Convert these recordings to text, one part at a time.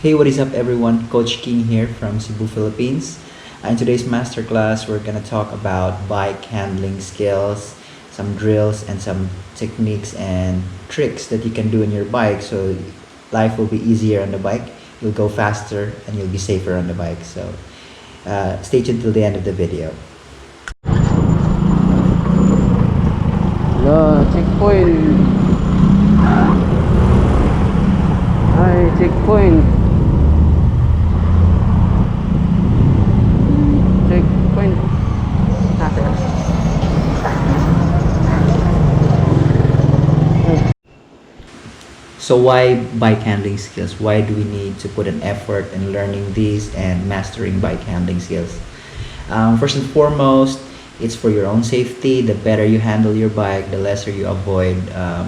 Hey, what is up everyone? Coach King here from Cebu, Philippines. In today's masterclass, we're gonna talk about bike handling skills, some drills and some techniques and tricks that you can do on your bike so life will be easier on the bike. You'll go faster and you'll be safer on the bike. So stay tuned till the end of the video. Checkpoint. Hi, checkpoint. Checkpoint. So why bike handling skills? Why do we need to put an effort in learning these and mastering bike handling skills? First and foremost, it's for your own safety. The better you handle your bike, the lesser you avoid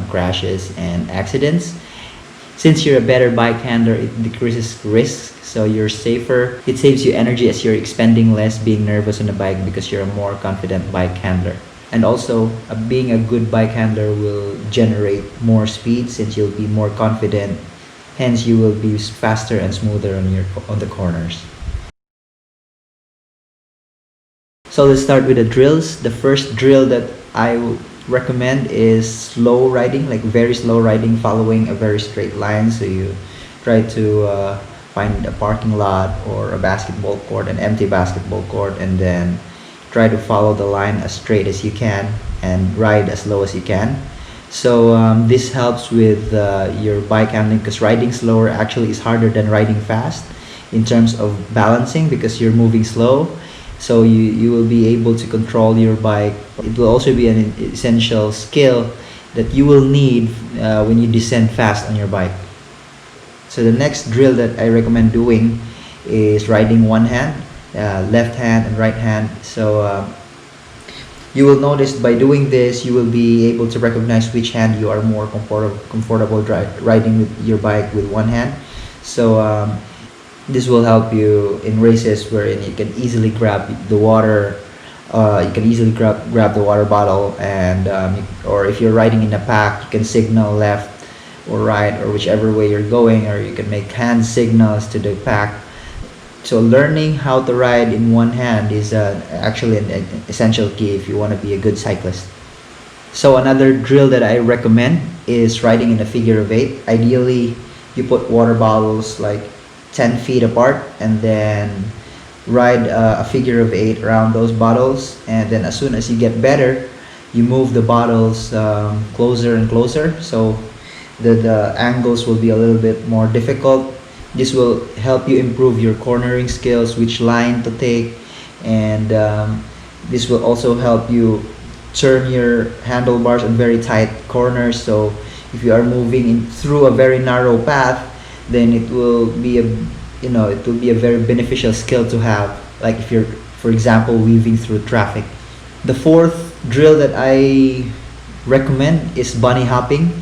crashes and accidents. Since you're a better bike handler, it decreases risk, so you're safer. It saves you energy as you're expending less being nervous on the bike because you're a more confident bike handler. And also, being a good bike handler will generate more speed since you'll be more confident. Hence, you will be faster and smoother on the corners. So let's start with the drills. The first drill that I would recommend is slow riding, like very slow riding, following a very straight line. So you try to find a parking lot or a basketball court, an empty basketball court, and then try to follow the line as straight as you can and ride as low as you can. So this helps with your bike handling because riding slower actually is harder than riding fast in terms of balancing because you're moving slow. So you will be able to control your bike. It will also be an essential skill that you will need when you descend fast on your bike. So the next drill that I recommend doing is riding one hand, left hand and right hand. So you will notice by doing this, you will be able to recognize which hand you are more comfortable riding with your bike with one hand. So this will help you in races wherein you can easily grab the water. You can easily grab the water bottle, and or if you're riding in a pack, you can signal left or right or whichever way you're going, or you can make hand signals to the pack. So learning how to ride in one hand is actually an essential key if you want to be a good cyclist. So another drill that I recommend is riding in a figure of 8. Ideally, you put water bottles like 10 feet apart and then ride a figure of 8 around those bottles, and then as soon as you get better, you move the bottles closer and closer, so the angles will be a little bit more difficult. This will help you improve your cornering skills, which line to take, and this will also help you turn your handlebars on very tight corners. So if you are moving through a very narrow path, then it will be a very beneficial skill to have, like if you're, for example, weaving through traffic. The fourth drill that I recommend is bunny hopping.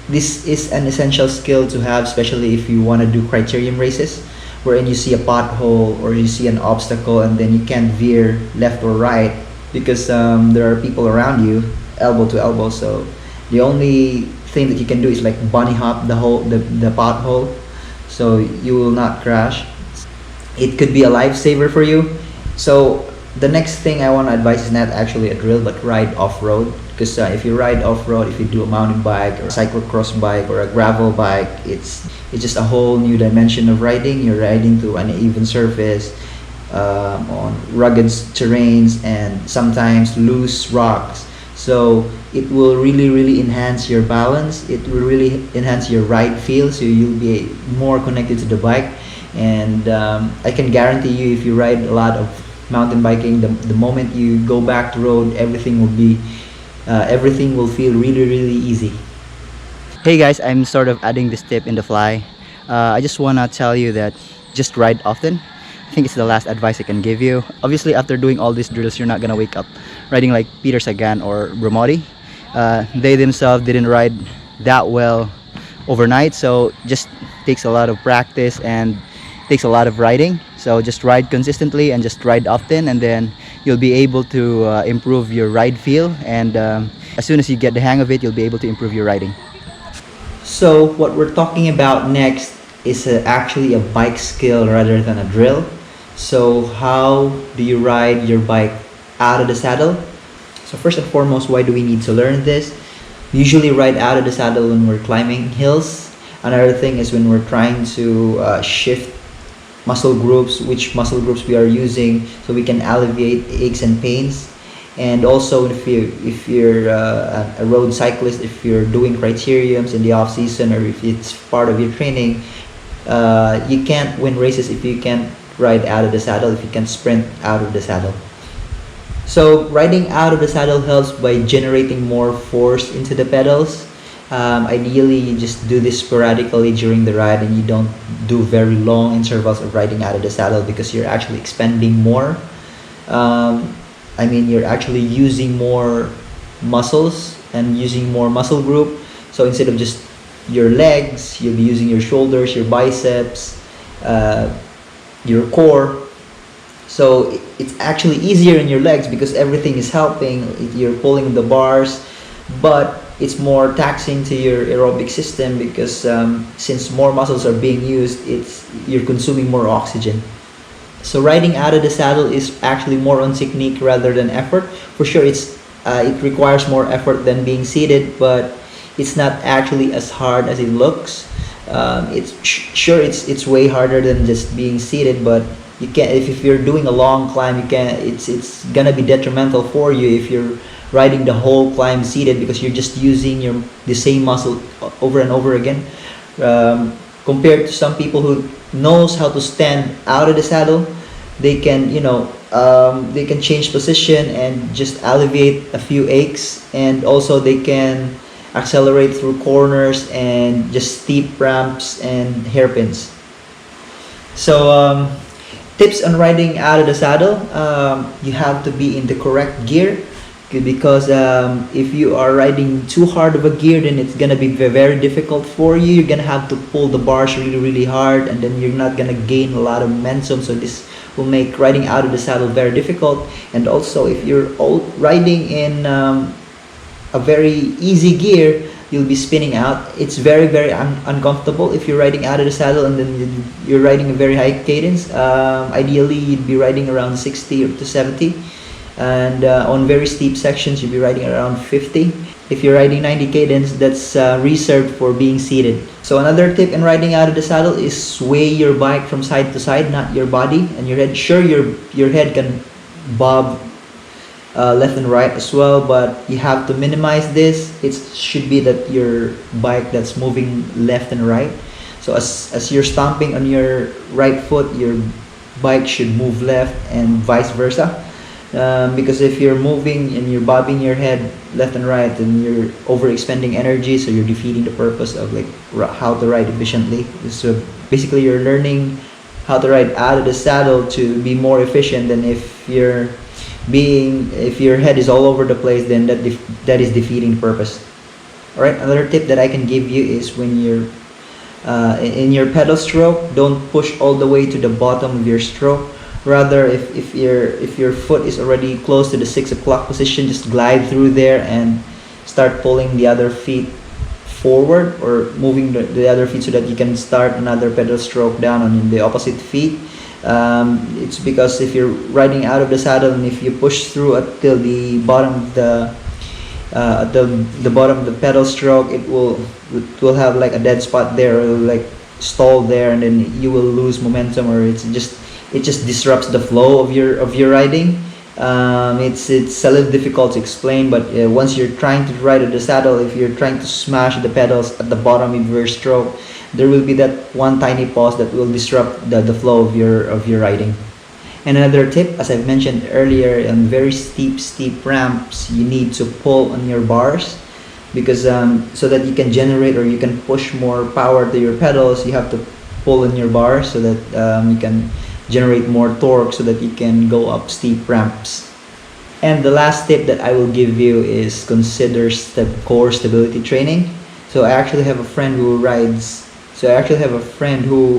This is an essential skill to have, especially if you want to do criterium races wherein you see a pothole or you see an obstacle and then you can't veer left or right because there are people around you elbow to elbow. So the only thing that you can do is like bunny hop the pothole, so you will not crash. It could be a lifesaver for you. So the next thing I want to advise is not actually a drill but ride off-road, because if you ride off-road, if you do a mountain bike or a cyclocross bike or a gravel bike, it's just a whole new dimension of riding. You're riding to an uneven surface, on rugged terrains and sometimes loose rocks. So it will really enhance your balance. It will really enhance your ride feel, so you'll be more connected to the bike. And I can guarantee you, if you ride a lot of mountain biking, the moment you go back to road, everything will feel really easy. Hey guys, I'm sort of adding this tip in the fly. I just want to tell you that just ride often. I think it's the last advice I can give you. Obviously, after doing all these drills, you're not gonna wake up riding like Peter Sagan or Bromodi. They themselves didn't ride that well overnight, so just takes a lot of practice and takes a lot of riding. So just ride consistently and just ride often, and then you'll be able to improve your ride feel, and as soon as you get the hang of it, you'll be able to improve your riding. So what we're talking about next is actually a bike skill rather than a drill. So how do you ride your bike out of the saddle? So first and foremost, why do we need to learn this? We usually ride out of the saddle when we're climbing hills. Another thing is when we're trying to shift muscle groups, which muscle groups we are using, so we can alleviate aches and pains. And also if you're a road cyclist, if you're doing criteriums in the off season, or if it's part of your training, you can't win races if you can't ride out of the saddle, if you can sprint out of the saddle. So riding out of the saddle helps by generating more force into the pedals. Ideally, you just do this sporadically during the ride, and you don't do very long intervals of riding out of the saddle, because you're actually expending more. You're actually using more muscles and using more muscle group. So instead of just your legs, you'll be using your shoulders, your biceps, your core. So it's actually easier in your legs because everything is helping. You're pulling the bars, but it's more taxing to your aerobic system because since more muscles are being used, you're consuming more oxygen. So riding out of the saddle is actually more on technique rather than effort. For sure, it requires more effort than being seated, but it's not actually as hard as it looks. It's way harder than just being seated, but you can, if you're doing a long climb, you can, it's gonna be detrimental for you if you're riding the whole climb seated, because you're just using the same muscle over and over again. Compared to some people who knows how to stand out of the saddle, they can they can change position and just alleviate a few aches, and also they can accelerate through corners and just steep ramps and hairpins. So tips on riding out of the saddle: you have to be in the correct gear, because if you are riding too hard of a gear, then it's gonna be very difficult for you. You're gonna have to pull the bars really hard, and then you're not gonna gain a lot of momentum. So this will make riding out of the saddle very difficult. And also, if you're riding in a very easy gear, you'll be spinning out. It's very uncomfortable if you're riding out of the saddle and then you're riding a very high cadence. Ideally, you'd be riding around 60 to 70, and on very steep sections you'll be riding around 50. If you're riding 90 cadence, that's reserved for being seated. So another tip in riding out of the saddle is sway your bike from side to side, not your body and your head. Sure, your head can bob left and right as well, but you have to minimize this. It should be that your bike that's moving left and right. So as you're stomping on your right foot, your bike should move left and vice versa. Because if you're moving and you're bobbing your head left and right, then you're overexpending energy, so you're defeating the purpose of how to ride efficiently. So basically, you're learning how to ride out of the saddle to be more efficient than if your head is all over the place, then that is defeating the purpose. All right, another tip that I can give you is when you're in your pedal stroke, don't push all the way to the bottom of your stroke. Rather, if your foot is already close to the 6 o'clock position, just glide through there and start pulling the other feet forward, or moving the other feet so that you can start another pedal stroke down on the opposite feet. It's because if you're riding out of the saddle and if you push through until the bottom of the bottom of the pedal stroke, it will have like a dead spot there, or like stall there, and then you will lose momentum, or it just disrupts the flow of your riding. It's a little difficult to explain, but once you're trying to ride at the saddle, if you're trying to smash the pedals at the bottom of your stroke, there will be that one tiny pause that will disrupt the flow of your riding. And another tip, as I've mentioned earlier, on very steep ramps, you need to pull on your bars, because so that you can generate or you can push more power to your pedals, you have to pull on your bars so that you can generate more torque so that you can go up steep ramps. And the last tip that I will give you is consider core stability training. So I actually have a friend who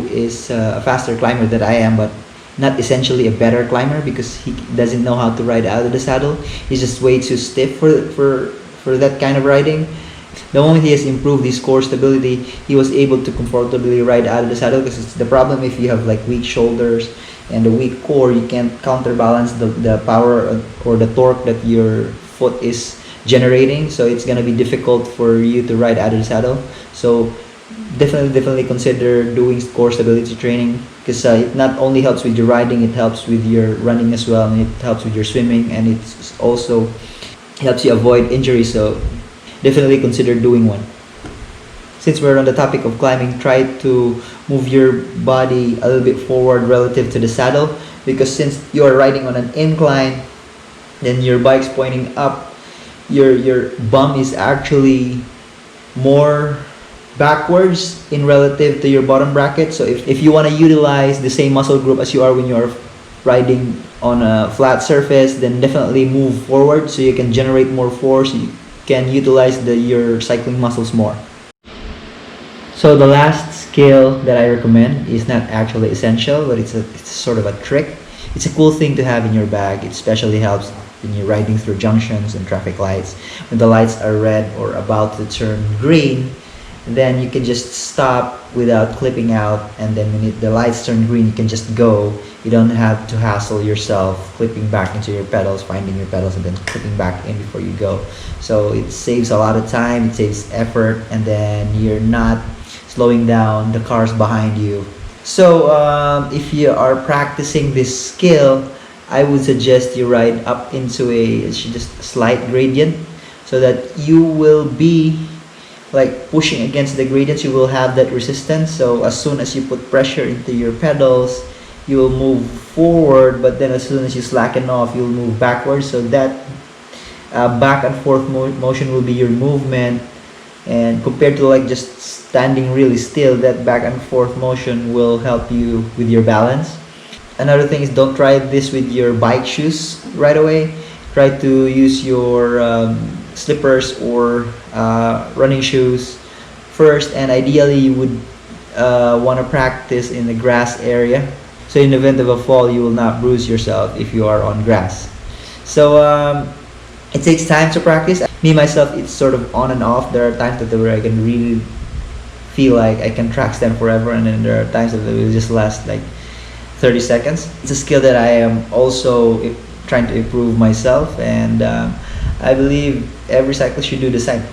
is a faster climber than I am, but not essentially a better climber, because he doesn't know how to ride out of the saddle. He's just way too stiff for that kind of riding. The moment he has improved his core stability, he was able to comfortably ride out of the saddle, because it's the problem if you have like weak shoulders and a weak core, you can't counterbalance the power or the torque that your foot is generating. So it's gonna be difficult for you to ride out of the saddle. So definitely consider doing core stability training, because it not only helps with your riding, it helps with your running as well, and it helps with your swimming, and it's also helps you avoid injuries. So definitely consider doing one. Since we're on the topic of climbing, try to move your body a little bit forward relative to the saddle, because since you are riding on an incline, then your bike's pointing up, your bum is actually more backwards in relative to your bottom bracket. So if you want to utilize the same muscle group as you are when you are riding on a flat surface, then definitely move forward so you can generate more force. You can utilize your cycling muscles more. So the last skill that I recommend is not actually essential, but it's sort of a trick. It's a cool thing to have in your bag. It especially helps when you're riding through junctions and traffic lights. When the lights are red or about to turn green, then you can just stop without clipping out, and then when the lights turn green, you can just go. You don't have to hassle yourself clipping back into your pedals, finding your pedals, and then clipping back in before you go. So it saves a lot of time, it saves effort, and then you're not slowing down the cars behind you. So if you are practicing this skill, I would suggest you ride up into a just slight gradient, so that you will be like pushing against the gradients. You will have that resistance, so as soon as you put pressure into your pedals, you will move forward, but then as soon as you slacken off, you'll move backwards. So that back and forth motion will be your movement, and compared to like just standing really still, that back and forth motion will help you with your balance. Another thing is, don't try this with your bike shoes right away. Try to use your slippers or running shoes first, and ideally you would want to practice in the grass area, so in the event of a fall, you will not bruise yourself if you are on grass. So it takes time to practice. Me myself, it's sort of on and off. There are times that where I can really feel like I can track stand forever, and then there are times that it will just last like 30 seconds. It's a skill that I am also trying to improve myself, and I believe every cyclist should do the same.